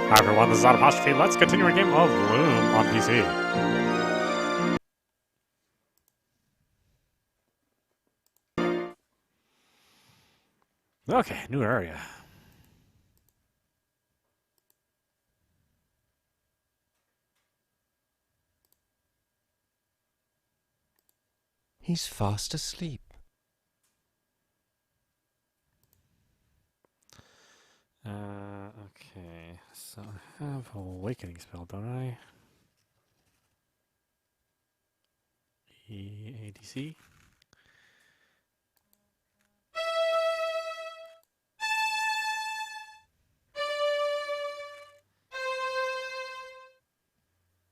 Hi everyone, this is audap. Let's continue our game of Loom on PC. Okay, new area. He's fast asleep. Okay, so I have awakening spell, don't I? ADC.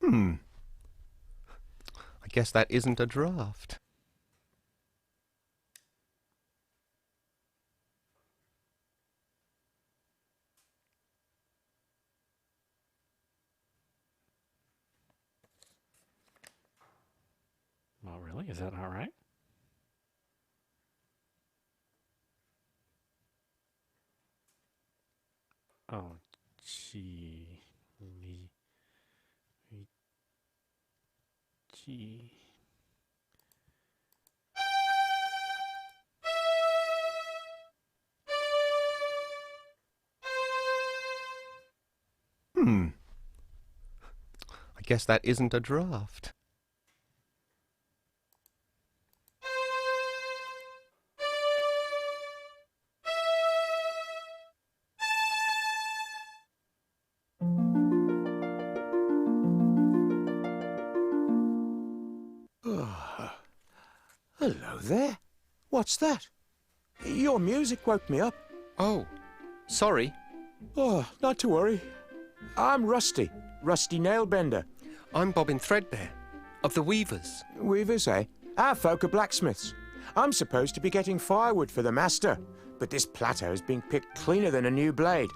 I guess that isn't a draft. Oh, really? Is that not right? Oh, gee. Gee. I guess that isn't a draft. Hello there. What's that? Your music woke me up. Oh, sorry. Oh, not to worry. I'm Rusty Nailbender. I'm Bobbin Threadbare, of the Weavers. Weavers, eh? Our folk are blacksmiths. I'm supposed to be getting firewood for the master, but this plateau's being picked cleaner than a new blade.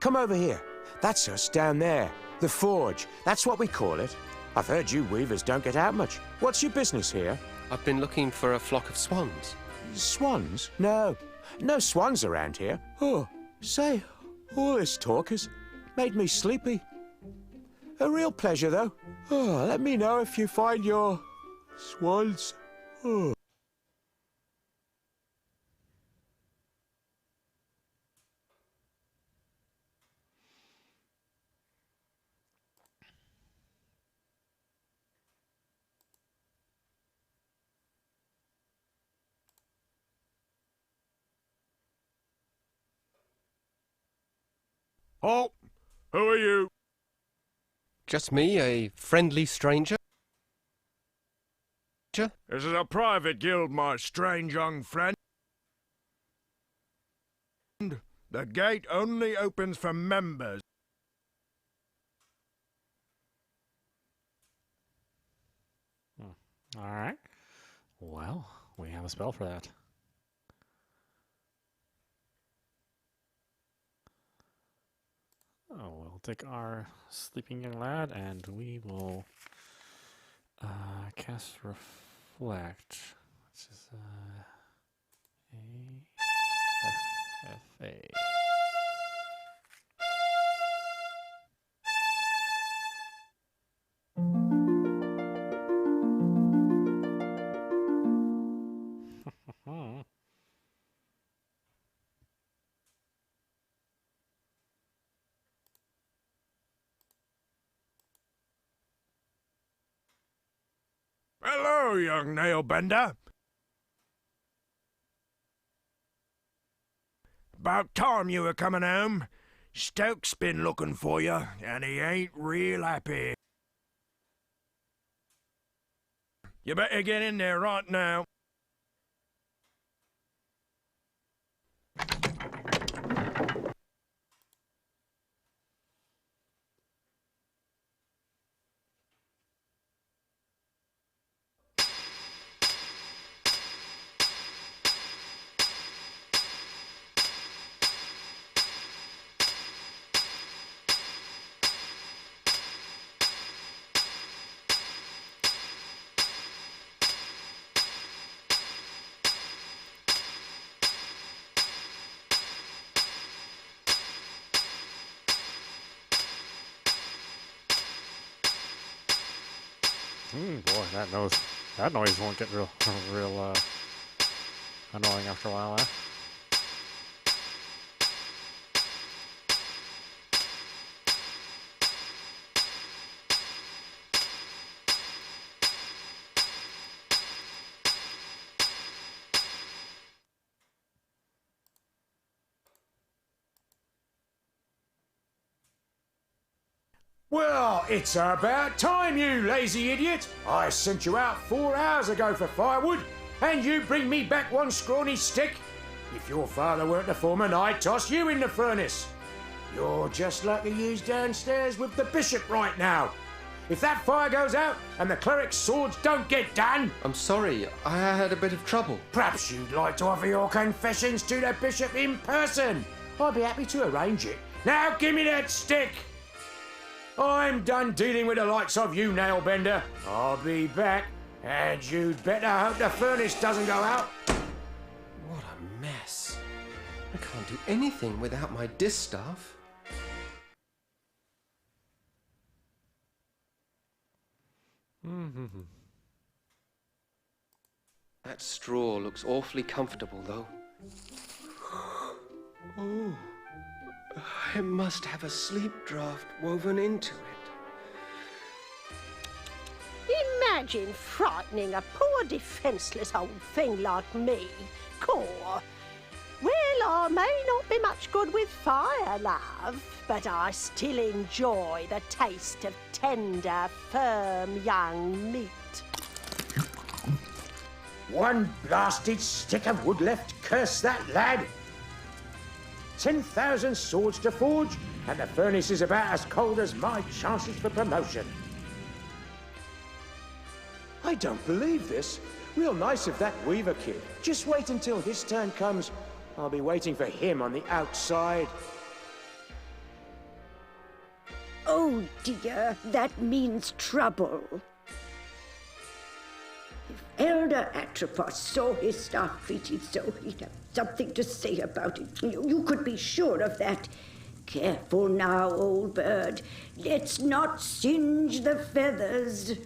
Come over here. That's us down there. The forge. That's what we call it. I've heard you weavers don't get out much. What's your business here? I've been looking for a flock of swans. Swans? No. No swans around here. Oh, say, all this talk has made me sleepy. A real pleasure, though. Oh, let me know if you find your swans. Oh. Halt! Who are you? Just me, a friendly stranger? This is a private guild, my strange young friend. The gate only opens for members. Alright. Well, we have a spell for that. Oh, we'll take our sleeping young lad and we will cast Reflect, which is A-F-F-A. Hello, young nailbender. About time you were coming home. Stoke's been looking for you, and he ain't real happy. You better get in there right now. Boy, that noise won't get real annoying after a while, eh? Well, it's about time, you lazy idiot. I sent you out 4 hours ago for firewood, and you bring me back one scrawny stick. If your father weren't a foreman, I'd toss you in the furnace. You're just like the ewes downstairs with the bishop right now. If that fire goes out and the cleric's swords don't get done... I'm sorry, I had a bit of trouble. Perhaps you'd like to offer your confessions to the bishop in person. I'd be happy to arrange it. Now give me that stick. I'm done dealing with the likes of you, Nailbender. I'll be back, and you'd better hope the furnace doesn't go out. What a mess. I can't do anything without my distaff. That straw looks awfully comfortable, though. Oh, it must have a sleep draft woven into it. Imagine frightening a poor defenceless old thing like me. Caw. Well, I may not be much good with fire, love, but I still enjoy the taste of tender, firm young meat. One blasted stick of wood left, curse that lad. 10,000 swords to forge, and the furnace is about as cold as my chances for promotion. I don't believe this. Real nice of that Weaver kid. Just wait until his turn comes. I'll be waiting for him on the outside. Oh dear, that means trouble. If Elder Atropos saw his staff treated so, he'd have something to say about it. You could be sure of that. Careful now, old bird. Let's not singe the feathers.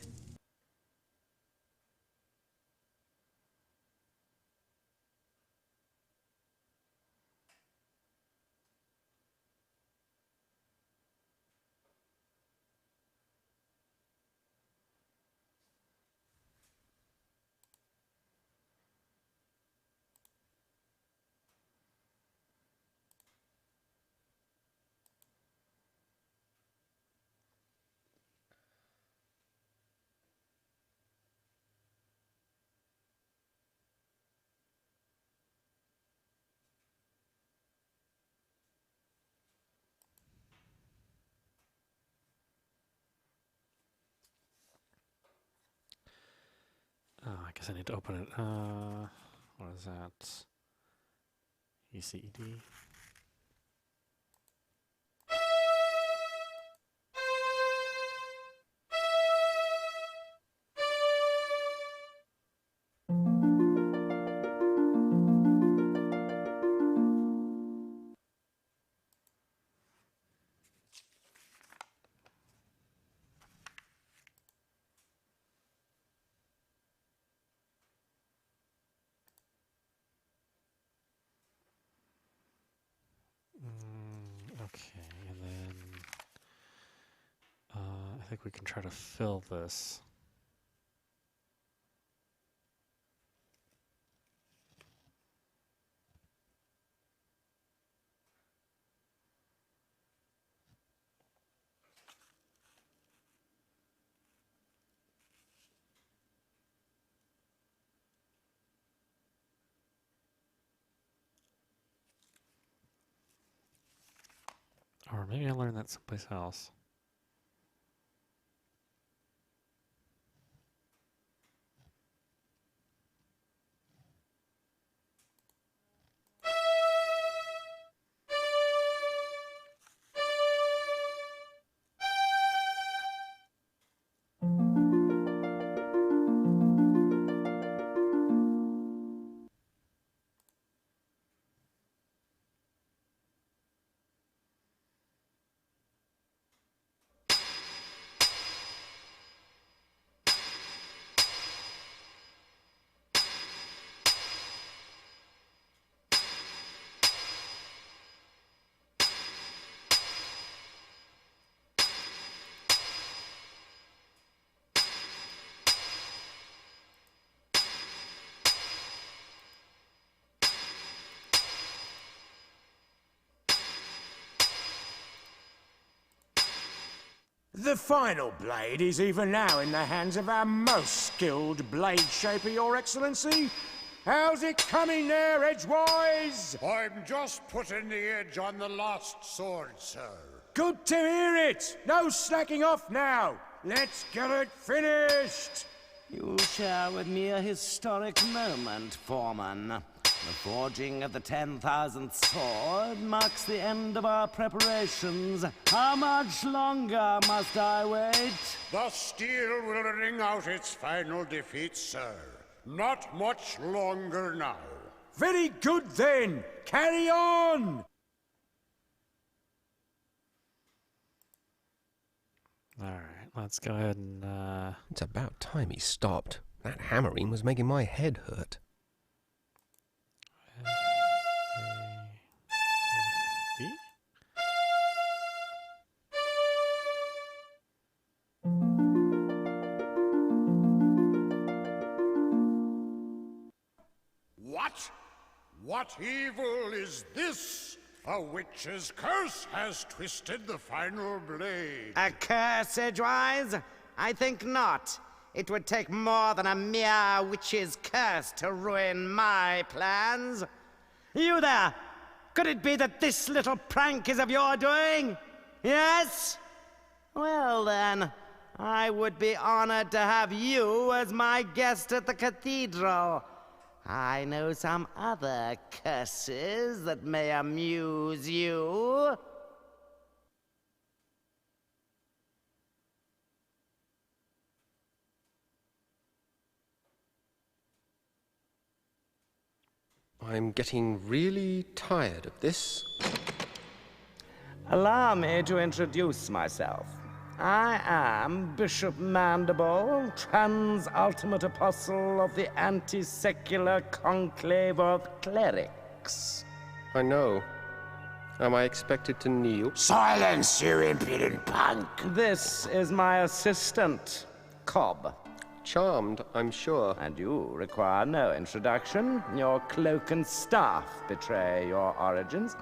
Oh, I guess I need to open it. What is that? ECED. Okay, and then I think we can try to fill this. Or maybe I learned that someplace else. The final blade is even now in the hands of our most skilled blade shaper, Your Excellency. How's it coming there, Edgewise? I'm just putting the edge on the last sword, sir. Good to hear it. No slacking off now. Let's get it finished. You share with me a historic moment, Foreman. The forging of the 10,000th sword marks the end of our preparations. How much longer must I wait? The steel will ring out its final defeat, sir. Not much longer now. Very good then. Carry on. All right, let's go ahead and. It's about time he stopped. That hammering was making my head hurt. What? What evil is this? A witch's curse has twisted the final blade. A curse, Edgewise? I think not. It would take more than a mere witch's curse to ruin my plans. You there! Could it be that this little prank is of your doing? Yes? Well then, I would be honored to have you as my guest at the cathedral. I know some other curses that may amuse you. I'm getting really tired of this. Allow me to introduce myself. I am Bishop Mandible, trans-ultimate apostle of the anti-secular conclave of Clerics. I know. Am I expected to kneel? Silence, you impudent punk. This is my assistant, Cobb. Charmed, I'm sure. And you require no introduction. Your cloak and staff betray your origins.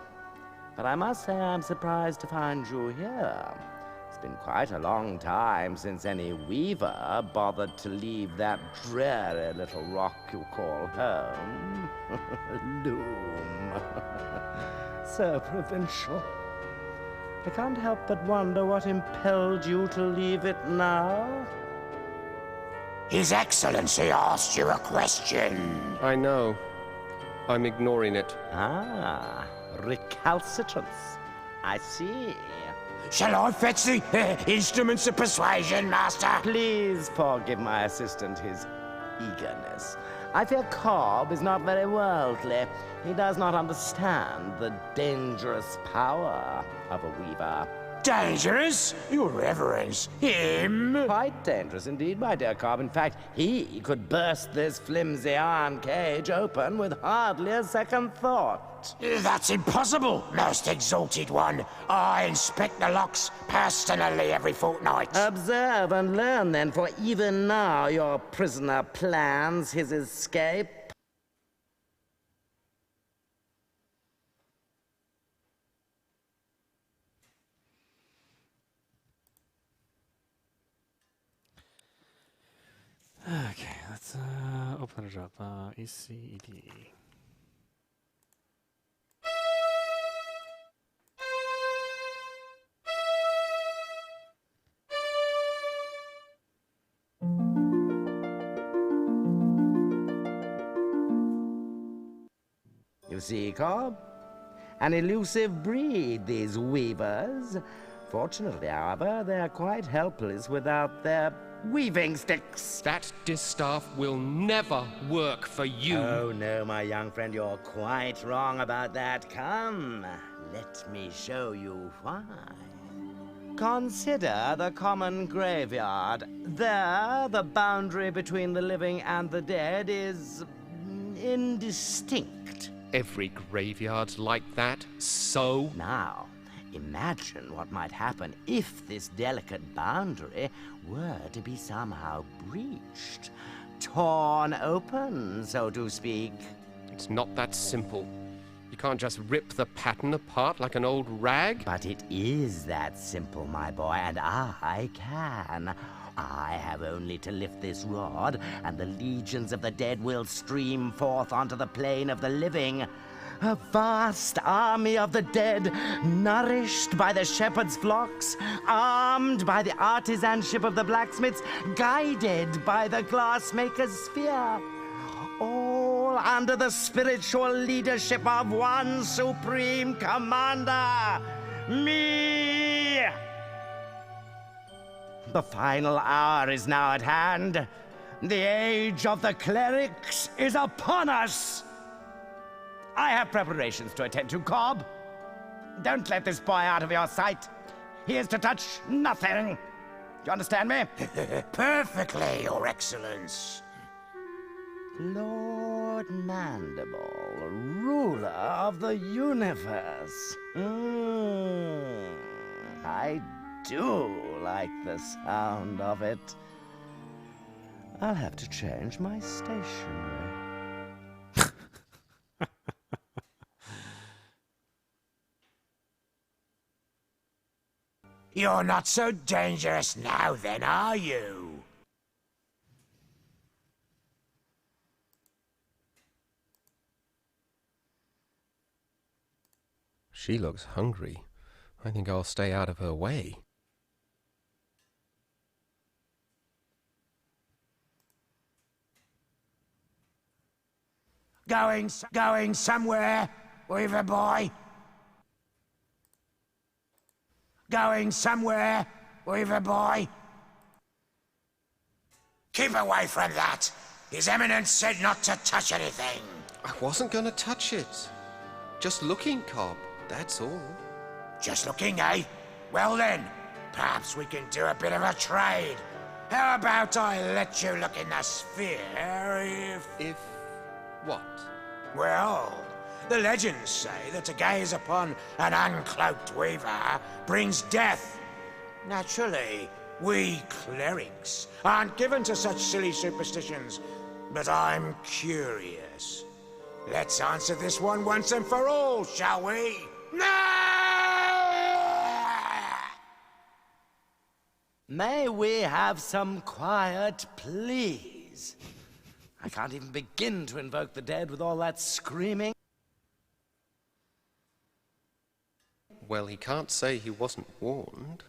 But I must say I'm surprised to find you here. It's been quite a long time since any weaver bothered to leave that dreary little rock you call home. Loom. So provincial. I can't help but wonder what impelled you to leave it now. His Excellency asked you a question. I know. I'm ignoring it. Ah, recalcitrance. I see. Shall I fetch the instruments of persuasion, Master? Please forgive my assistant his eagerness. I fear Cobb is not very worldly. He does not understand the dangerous power of a weaver. Dangerous? Your Reverence. Him? Quite dangerous indeed, my dear Cobb. In fact, he could burst this flimsy iron cage open with hardly a second thought. That's impossible, most exalted one. I inspect the locks personally every fortnight. Observe and learn then, for even now your prisoner plans his escape. Okay, let's open it up. ECED. You see, Cobb? An elusive breed, these weavers. Fortunately, however, they're quite helpless without their weaving sticks. That distaff will never work for you. Oh, no, my young friend, you're quite wrong about that. Come, let me show you why. Consider the common graveyard. There, the boundary between the living and the dead is indistinct. Every graveyard's like that, so? Now, imagine what might happen if this delicate boundary were to be somehow breached. Torn open, so to speak. It's not that simple. You can't just rip the pattern apart like an old rag. But it is that simple, my boy, and I can. I have only to lift this rod, and the legions of the dead will stream forth onto the plane of the living. A vast army of the dead, nourished by the shepherd's flocks, armed by the artisanship of the blacksmiths, guided by the glassmaker's sphere. All under the spiritual leadership of one supreme commander, me! The final hour is now at hand. The age of the Clerics is upon us. I have preparations to attend to, Cobb. Don't let this boy out of your sight. He is to touch nothing. Do you understand me? Perfectly, Your Excellence. Lord Mandible, ruler of the universe. I do like the sound of it. I'll have to change my stationery. You're not so dangerous now, then, are you? She looks hungry. I think I'll stay out of her way. Going somewhere, Weaver boy? Going somewhere, Weaver boy? Keep away from that. His Eminence said not to touch anything. I wasn't going to touch it. Just looking, Cobb, that's all. Just looking, eh? Well then, perhaps we can do a bit of a trade. How about I let you look in the sphere If what? Well, the legends say that to gaze upon an uncloaked weaver brings death. Naturally, we clerics aren't given to such silly superstitions, but I'm curious. Let's answer this one once and for all, shall we? May we have some quiet, please? I can't even begin to invoke the dead with all that screaming. Well, he can't say he wasn't warned.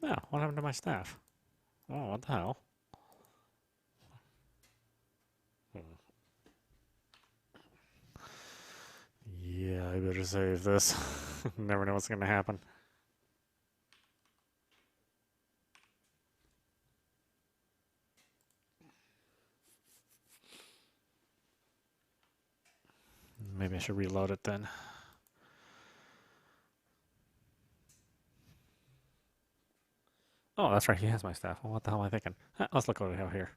Oh, what happened to my staff? Oh, what the hell? Yeah, I better save this. Never know what's gonna happen. Maybe I should reload it then. Oh, that's right, he has my staff. Well, what the hell am I thinking? Let's look what we have here.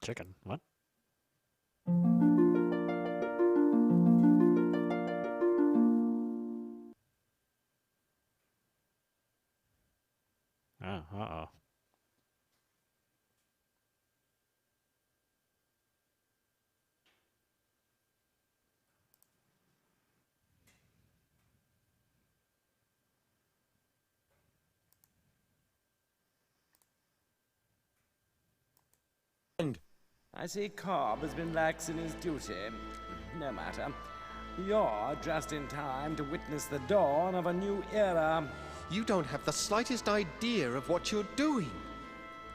Chicken, what? Oh, uh-oh. I see Cobb has been lax in his duty. No matter. You're just in time to witness the dawn of a new era. You don't have the slightest idea of what you're doing.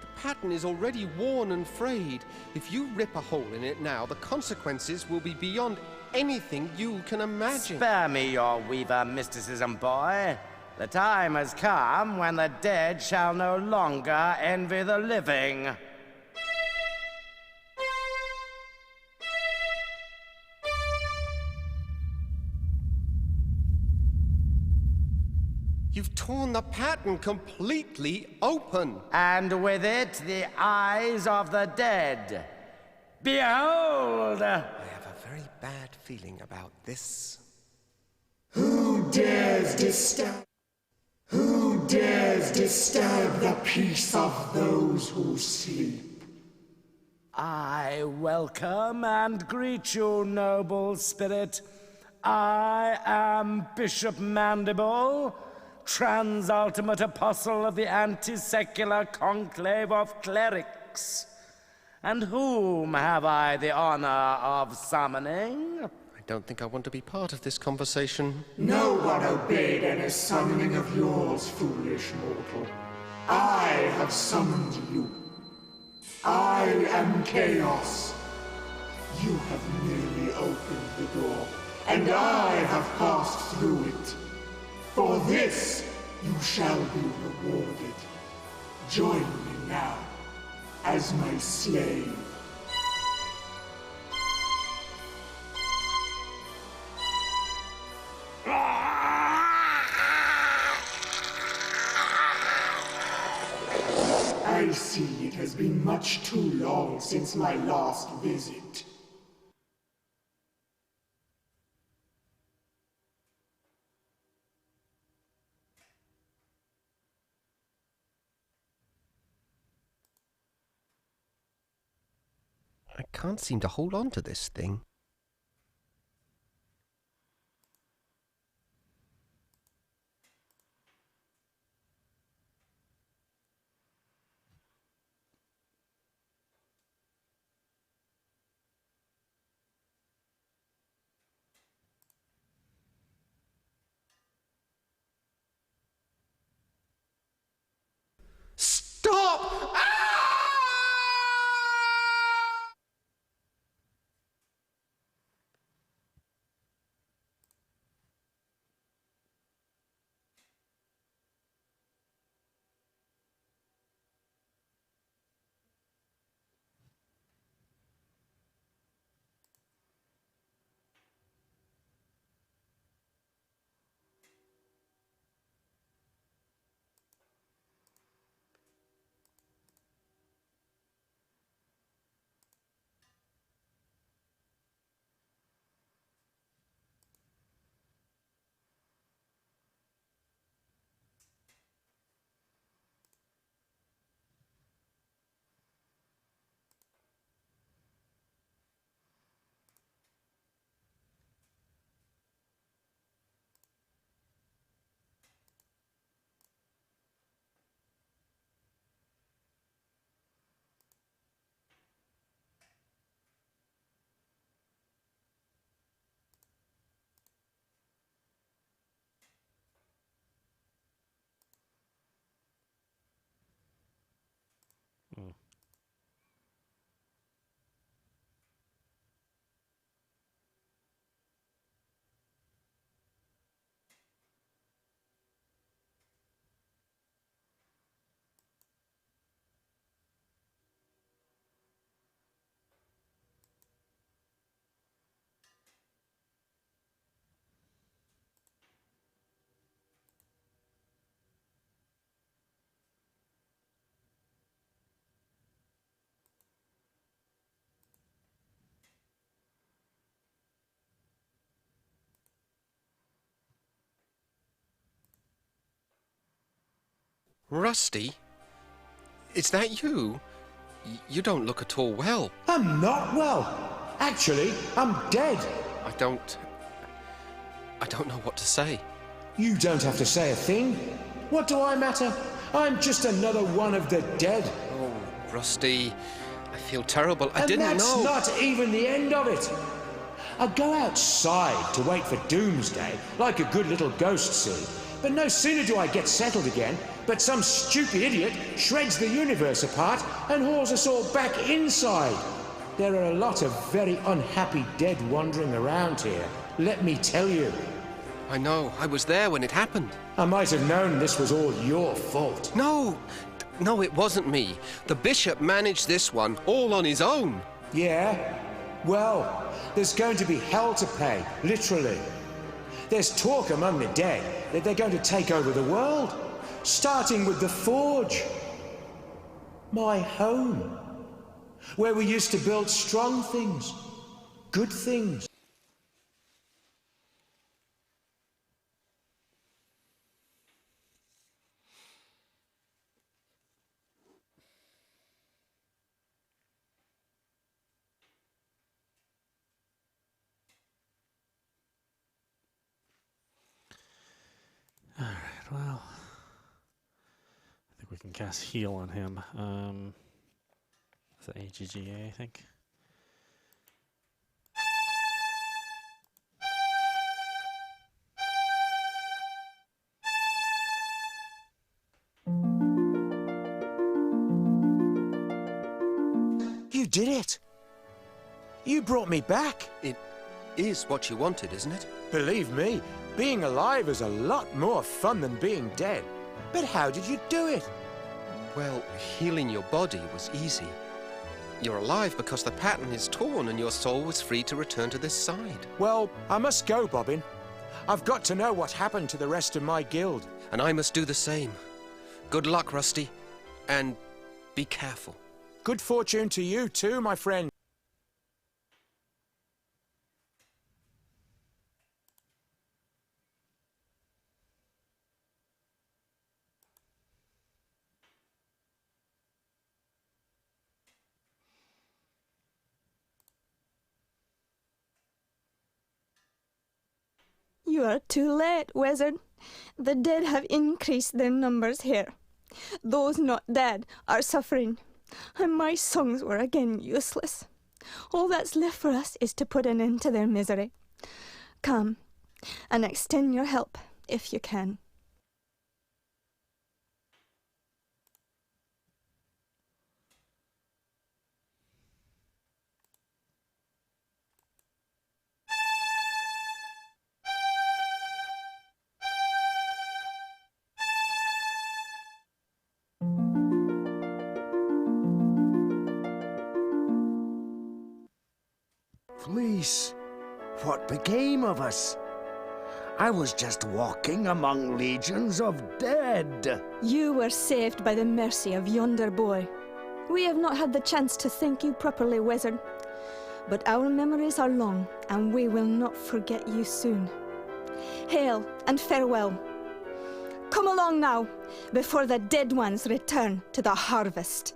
The pattern is already worn and frayed. If you rip a hole in it now, the consequences will be beyond anything you can imagine. Spare me your weaver mysticism, boy. The time has come when the dead shall no longer envy the living. You've torn the pattern completely open. And with it, the eyes of the dead. Behold! I have a very bad feeling about this. Who dares disturb the peace of those who sleep? I welcome and greet you, noble spirit. I am Bishop Mandible, Transultimate Apostle of the Anti-Secular Conclave of Clerics. And whom have I the honor of summoning? I don't think I want to be part of this conversation. No one obeyed any summoning of yours, foolish mortal. I have summoned you. I am Chaos. You have merely opened the door, and I have passed through it. For this, you shall be rewarded. Join me now, as my slave. I see it has been much too long since my last visit. I can't seem to hold on to this thing. Stop! Rusty? Is that you? You don't look at all well. I'm not well. Actually, I'm dead. I don't know what to say. You don't have to say a thing. What do I matter? I'm just another one of the dead. Oh, Rusty, I feel terrible. I didn't know. And that's not even the end of it. I go outside to wait for doomsday, like a good little ghost see. But no sooner do I get settled again, but some stupid idiot shreds the universe apart and hauls us all back inside. There are a lot of very unhappy dead wandering around here, let me tell you. I know. I was there when it happened. I might have known this was all your fault. No, it wasn't me. The bishop managed this one all on his own. Yeah? Well, there's going to be hell to pay, literally. There's talk among the dead that they're going to take over the world, starting with the forge. My home, where we used to build strong things, good things. Alright, well, I think we can cast heal on him. Is that AGGA, I think? You did it! You brought me back! It is what you wanted, isn't it? Believe me, being alive is a lot more fun than being dead. But how did you do it? Well, healing your body was easy. You're alive because the pattern is torn and your soul was free to return to this side. Well, I must go, Bobbin. I've got to know what happened to the rest of my guild. And I must do the same. Good luck, Rusty. And be careful. Good fortune to you too, my friend. You are too late, wizard. The dead have increased their numbers here. Those not dead are suffering, and my songs were again useless. All that's left for us is to put an end to their misery. Come, and extend your help, if you can. Fleece, what became of us? I was just walking among legions of dead. You were saved by the mercy of yonder boy. We have not had the chance to thank you properly, wizard. But our memories are long, and we will not forget you soon. Hail and farewell. Come along now, before the dead ones return to the harvest.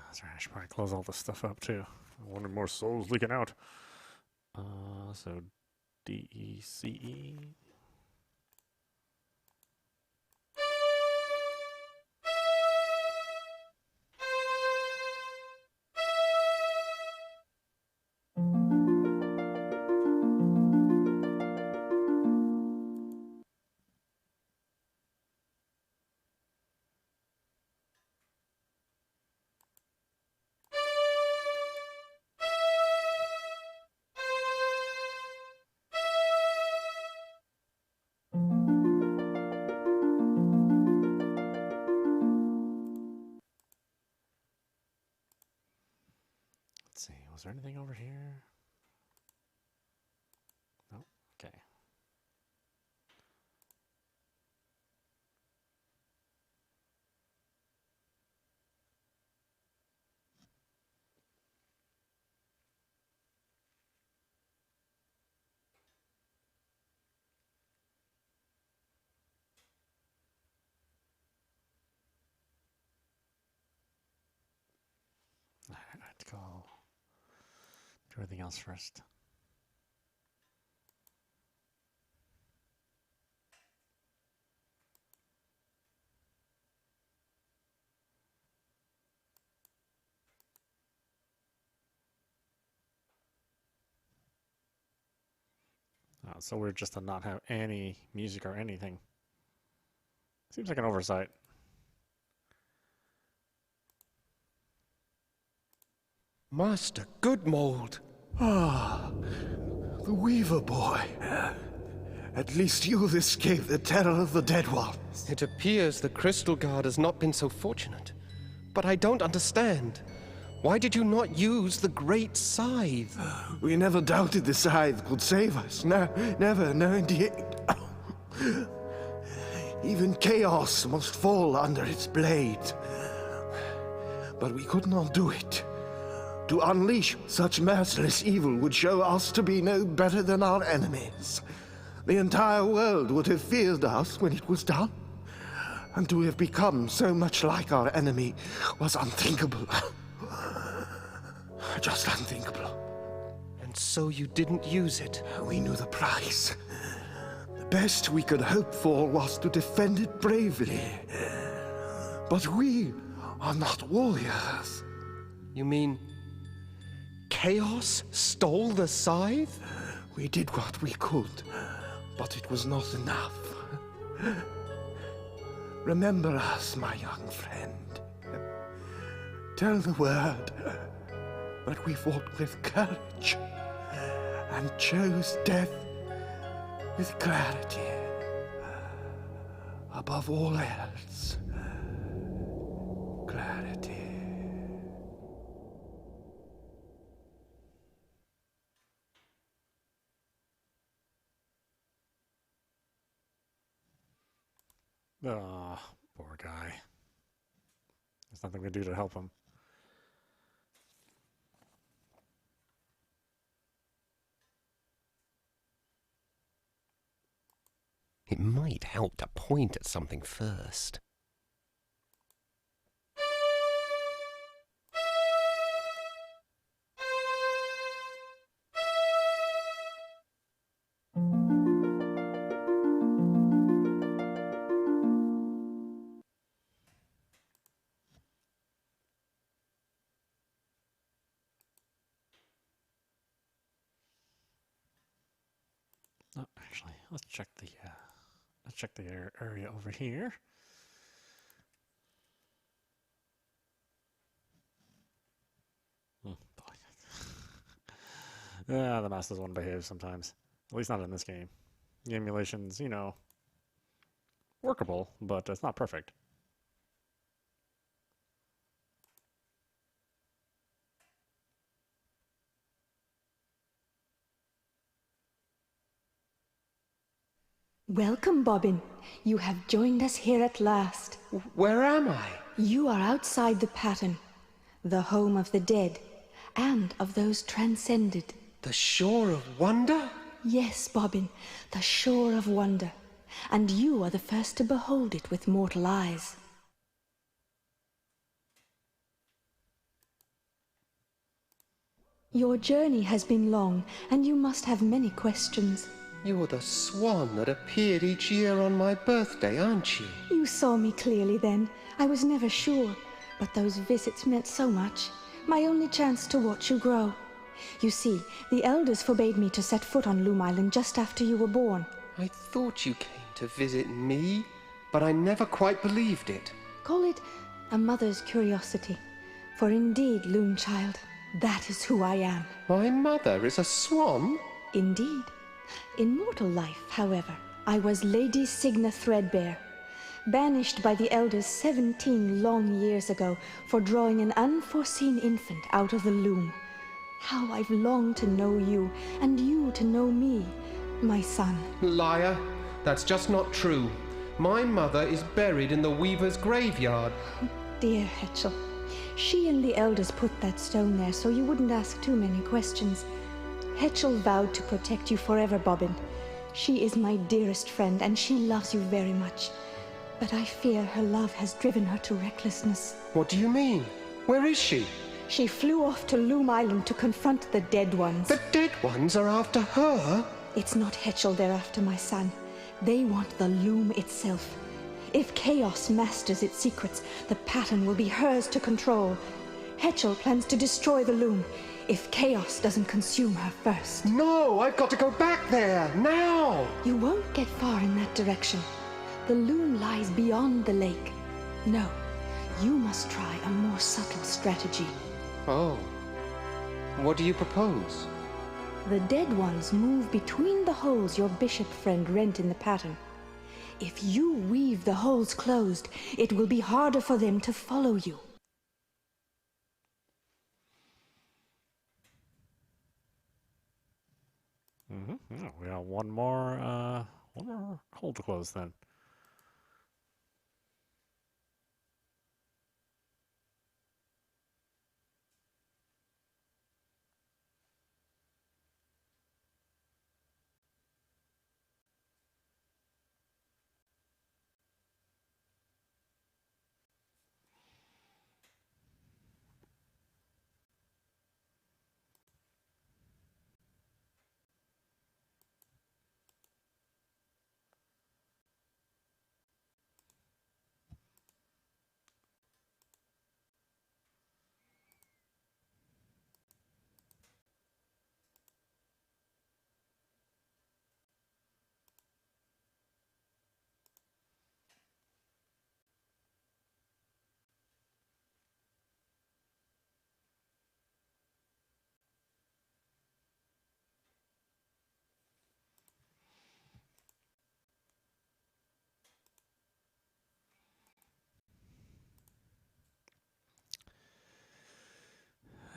That's right, I should probably close all this stuff up too. I wanted more souls leaking out. So DECE. Let's see, was there anything over here? No? Okay. I have to go do everything else first. So weird just to not have any music or anything. Seems like an oversight. Master Goodmold. Ah, the Weaver boy. At least you've escaped the terror of the Dead Ones. It appears the Crystal Guard has not been so fortunate. But I don't understand. Why did you not use the Great Scythe? We never doubted the scythe could save us. No, never, no indeed. Even chaos must fall under its blade. But we could not do it. To unleash such merciless evil would show us to be no better than our enemies. The entire world would have feared us when it was done. And to have become so much like our enemy was unthinkable. Just unthinkable. And so you didn't use it? We knew the price. The best we could hope for was to defend it bravely. But we are not warriors. You mean Chaos stole the scythe? We did what we could, but it was not enough. Remember us, my young friend. Tell the word, but we fought with courage and chose death with clarity. Above all else, clarity. Ah, poor guy. There's nothing we can do to help him. It might help to point at something first. Oh, actually, let's check the area over here. Yeah, the masters won't behave sometimes. At least not in this game. The emulation's, you know, workable, but it's not perfect. Welcome, Bobbin. You have joined us here at last. Where am I? You are outside the pattern, the home of the dead, and of those transcended. The Shore of Wonder? Yes, Bobbin, the Shore of Wonder. And you are the first to behold it with mortal eyes. Your journey has been long, and you must have many questions. You're the swan that appeared each year on my birthday, aren't you? You saw me clearly then. I was never sure, but those visits meant so much. My only chance to watch you grow. You see, the elders forbade me to set foot on Loom Island just after you were born. I thought you came to visit me, but I never quite believed it. Call it a mother's curiosity. For indeed, Loom Child, that is who I am. My mother is a swan? Indeed. In mortal life, however, I was Lady Signa Threadbare, banished by the elders 17 long years ago for drawing an unforeseen infant out of the loom. How I've longed to know you, and you to know me, my son. Liar. That's just not true. My mother is buried in the weaver's graveyard. Oh, dear Hetchel. She and the elders put that stone there so you wouldn't ask too many questions. Hetchel vowed to protect you forever, Bobbin. She is my dearest friend, and she loves you very much. But I fear her love has driven her to recklessness. What do you mean? Where is she? She flew off to Loom Island to confront the Dead Ones. The Dead Ones are after her? It's not Hetchel they're after, my son. They want the loom itself. If Chaos masters its secrets, the pattern will be hers to control. Hetchel plans to destroy the loom if Chaos doesn't consume her first. No, I've got to go back there, now! You won't get far in that direction. The loom lies beyond the lake. No, you must try a more subtle strategy. Oh. What do you propose? The dead ones move between the holes your bishop friend rent in the pattern. If you weave the holes closed, it will be harder for them to follow you. Yeah, we got one more hole to close then.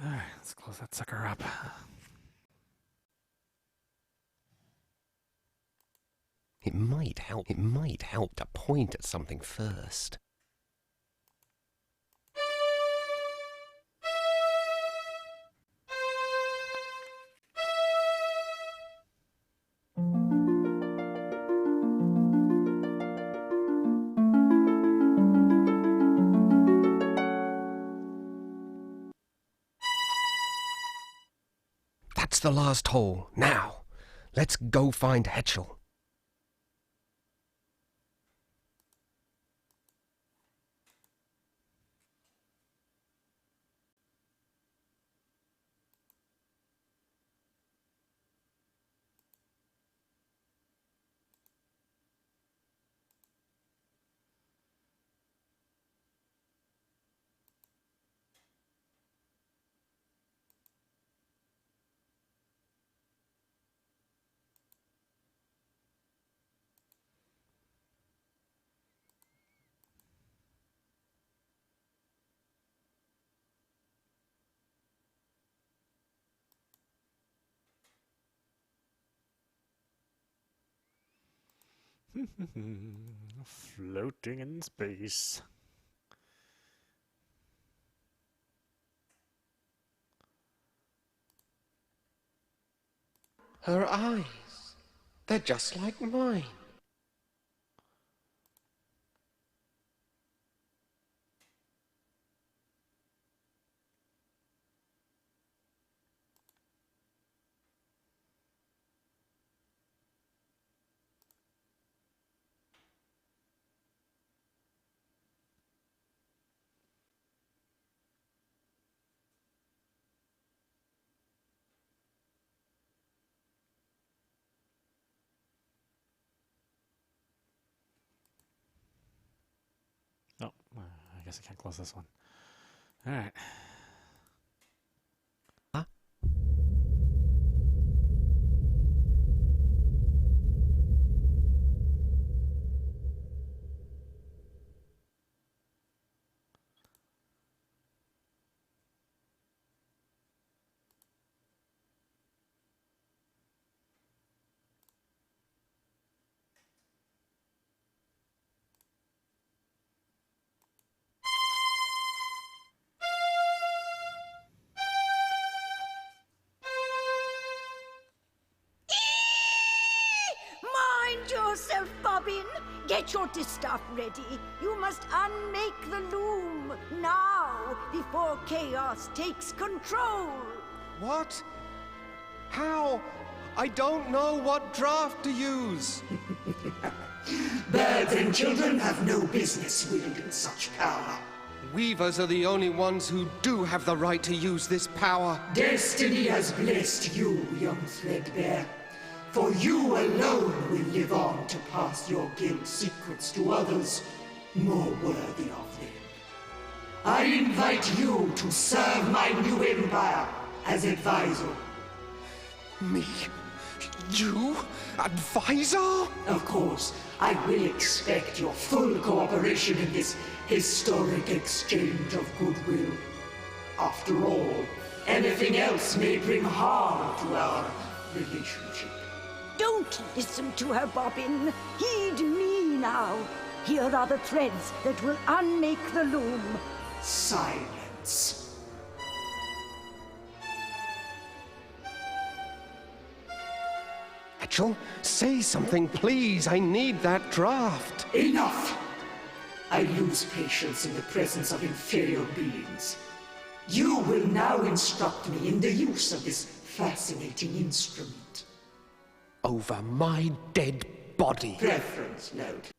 Alright, let's close that sucker up. It might help to point at something first. That's the last hole. Now, let's go find Hetchel. Floating in space. Her eyes, they're just like mine. Oh, I guess I can't close this one. Alright. Huh? Mind yourself, Bobbin. Get your distaff ready. You must unmake the loom now, before chaos takes control. What? How? I don't know what draft to use. Birds and children have no business wielding such power. Weavers are the only ones who do have the right to use this power. Destiny has blessed you, young threadbare. For you alone will live on to pass your guild secrets to others more worthy of them. I invite you to serve my new empire as advisor. Me? You? Advisor? Of course, I will expect your full cooperation in this historic exchange of goodwill. After all, anything else may bring harm to our relationship. Don't listen to her, Bobbin. Heed me now. Here are the threads that will unmake the loom. Silence. Rachel, say something, please. I need that draft. Enough! I lose patience in the presence of inferior beings. You will now instruct me in the use of this fascinating instrument. Over my dead body. Preference note.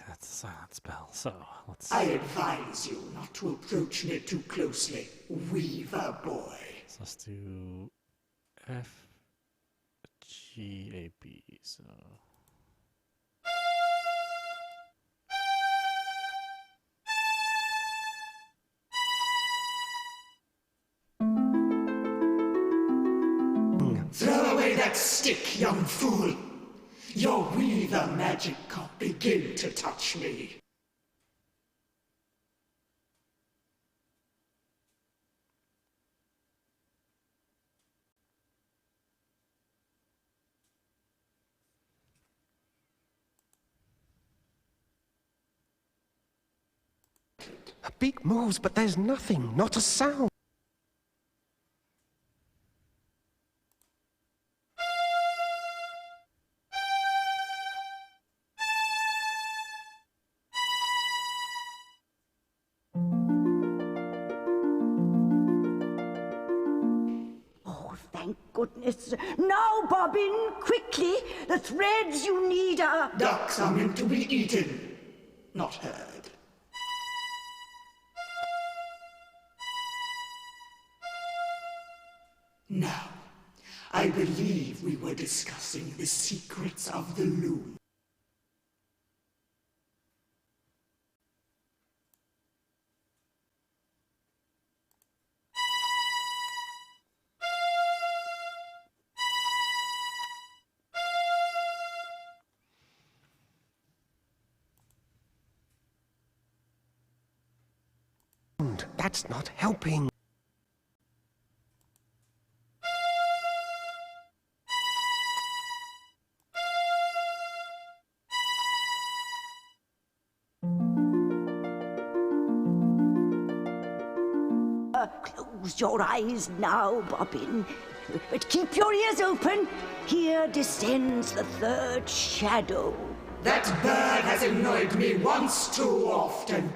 That's a silent spell, so let's... I advise you not to approach me too closely, Weaver boy. So let's do F, G, A, B, so... Throw away that stick, young fool! Your Weaver magic can't begin to touch me. A beak moves, but there's nothing, not a sound. Goodness. Now, Bobbin, quickly! The threads you need are... Ducks are meant to be eaten, not heard. Now, I believe we were discussing the secrets of the loom. That's not helping. Close your eyes now, Bobbin. But keep your ears open. Here descends the third shadow. That bird has annoyed me once too often.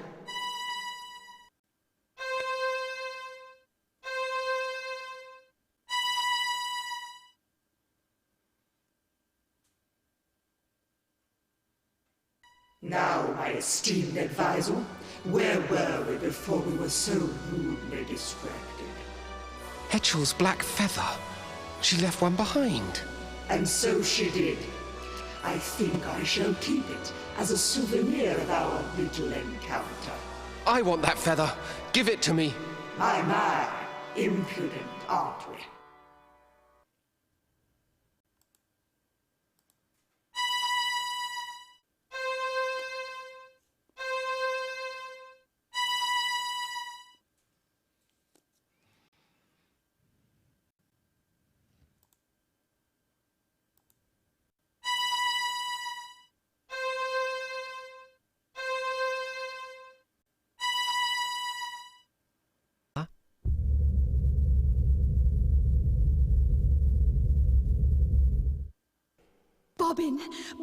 Now, my esteemed advisor, where were we before we were so rudely distracted? Hetchel's black feather. She left one behind. And so she did. I think I shall keep it as a souvenir of our little encounter. I want that feather. Give it to me. My, impudent, aren't we?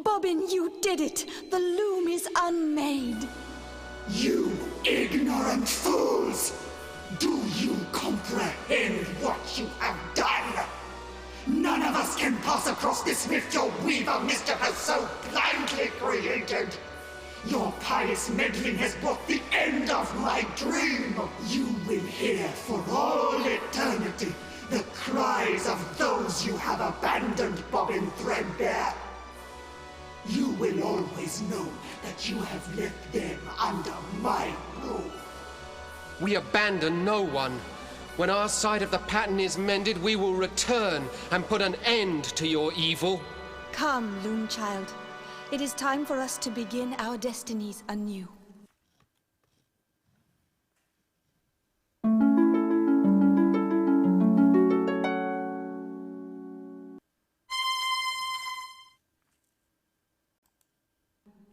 Bobbin, you did it! The loom is unmade! You ignorant fools! Do you comprehend what you have done? None of us can pass across this rift your Weaver mischief has so blindly created! Your pious meddling has brought the end of my dream! You will hear for all eternity the cries of those you have abandoned, Bobbin Threadbare. You will always know that you have left them under my rule. We abandon no one. When our side of the pattern is mended, we will return and put an end to your evil. Come, Loom Child. It is time for us to begin our destinies anew.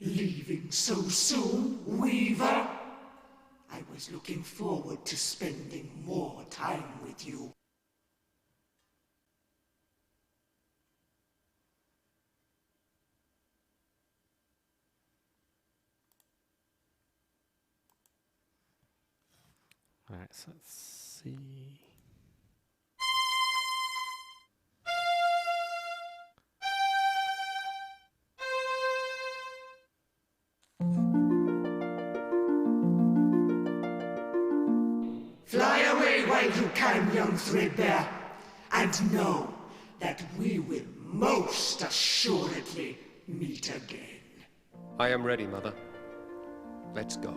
Leaving so soon, Weaver? I was looking forward to spending more time with you. Alright, so let's see. Fly away while you can, young Threadbare, and know that we will most assuredly meet again. I am ready, Mother. Let's go.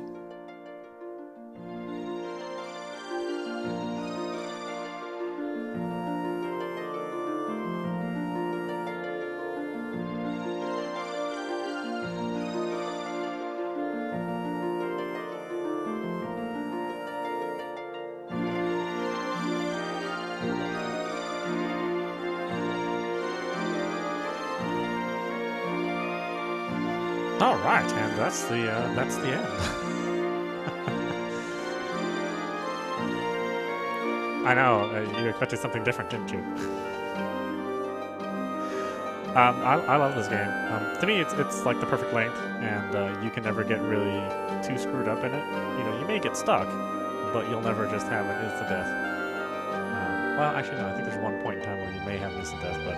All right, and that's the end. I know you expected something different, didn't you? I love this game. To me, it's like the perfect length, and you can never get really too screwed up in it. You know, you may get stuck, but you'll never just have an instant death. Well, actually, no. I think there's one point in time where you may have an instant death, but.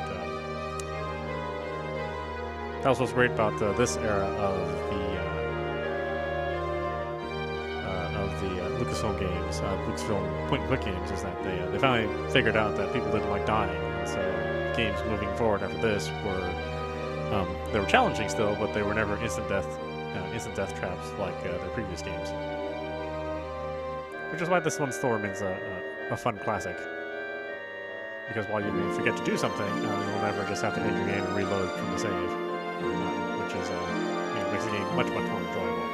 That was what's great about this era of the Lucasfilm games, Lucasfilm point-and-click games, is that they finally figured out that people didn't like dying, and so games moving forward after this were they were challenging still, but they were never instant death traps like their previous games. Which is why this one still remains a fun classic. Because while you may forget to do something, you'll never just have to end your game and reload from the save. Which is, makes the game much, much more enjoyable.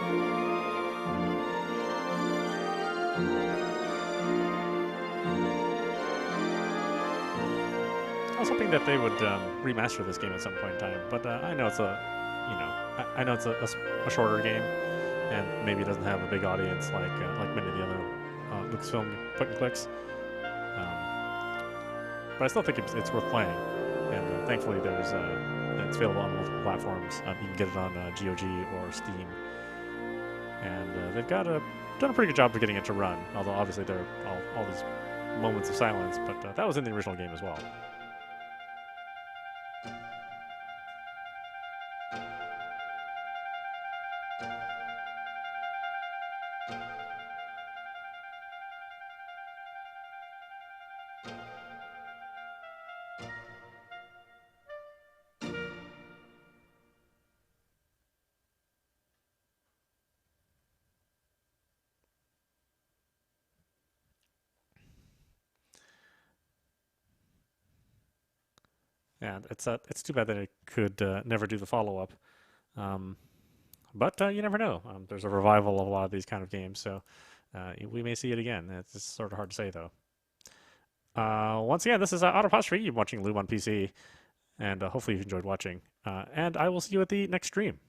I was hoping that they would remaster this game at some point in time, but I know it's I know it's a shorter game, and maybe it doesn't have a big audience like many of the other Lucasfilm point-and-clicks. But I still think it's worth playing, and thankfully it's available on multiple platforms. You can get it on GOG or Steam, and they've done a pretty good job of getting it to run. Although obviously there are all these moments of silence, but that was in the original game as well. And it's too bad that it could never do the follow-up. But you never know. There's a revival of a lot of these kind of games, so we may see it again. It's sort of hard to say, though. Once again, this is audap. You're watching Loom on PC, and hopefully you enjoyed watching. And I will see you at the next stream.